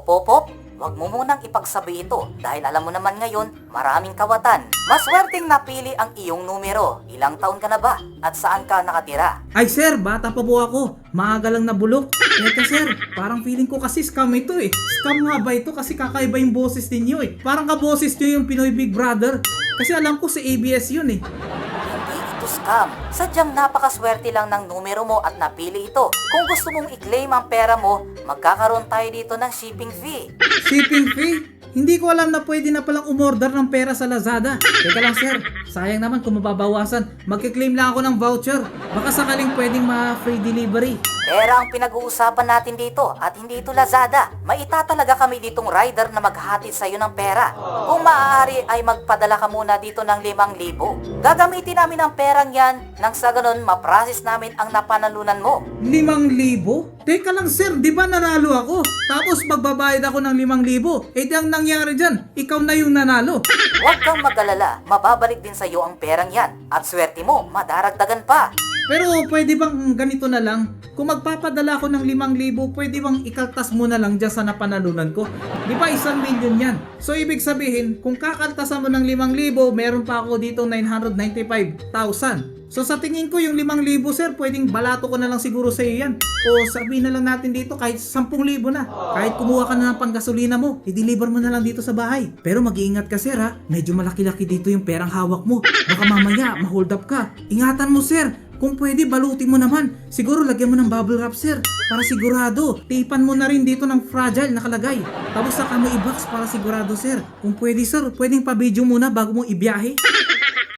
Opop, wag mo munang ipagsabi ito dahil alam mo naman ngayon maraming kawatan. Maswerteng napili ang iyong numero. Ilang taon ka na ba at saan ka nakatira? Ay sir, bata pa po ako. Maaga lang nabulok. Teka sir, parang feeling ko kasi scam ito eh. Scam nga ba ito kasi kakaiba yung boses ninyo eh. Parang kaboses nyo yung Pinoy Big Brother. Kasi alam ko si ABS yun eh. Hindi ito scam. Sadyang napakaswerte lang ng numero mo at napili ito. Kung gusto mong i-claim ang pera mo, magkakaroon tayo dito ng shipping fee. Shipping fee? Hindi ko alam na pwede na palang umorder ng pera sa Lazada. Teka lang sir, sayang naman kung mababawasan. Magkiklaim lang ako ng voucher. Baka sakaling pwedeng ma-free delivery. Pera ang pinag-uusapan natin dito at hindi ito Lazada. Maitatalaga kami ditong rider na maghahatid sa iyo ng pera. Kung maaari ay magpadala ka muna dito ng 5,000. Gagamitin namin ang perang yan nang sa ganun ma-process namin ang napanalunan mo. 5,000? Teka lang sir, di ba nanalo ako? Tapos magbabayad ako ng 5,000. Eh di ang nangyari dyan, ikaw na yung nanalo. Huwag kang mag-alala, mababalik din sa iyo ang perang yan. At swerte mo, madaragdagan pa. Pero pwede bang ganito na lang? Kung magpapadala ako ng 5,000, pwede bang ikaltas mo na lang dyan sa napanalunan ko? Di ba 1,000,000 yan? So ibig sabihin, kung kakaltasan mo ng 5,000, meron pa ako dito 995,000. So sa tingin ko yung 5,000 sir, pwedeng balato ko na lang siguro sa iyo yan. O sabihin na lang natin dito kahit 10,000 na. Kahit kumuha ka na ng panggasolina mo, i-deliver mo na lang dito sa bahay. Pero mag-iingat ka sir ha, medyo malaki-laki dito yung perang hawak mo. Baka mamaya ma-hold up ka. Ingatan mo sir. Kung pwede, balutin mo naman. Siguro lagyan mo ng bubble wrap, sir. Para sigurado. Tipan mo na rin dito ng fragile nakalagay. Tapos saka mo i-box para sigurado, sir. Kung pwede, sir, pwedeng pa-video muna bago mo ibiyahe.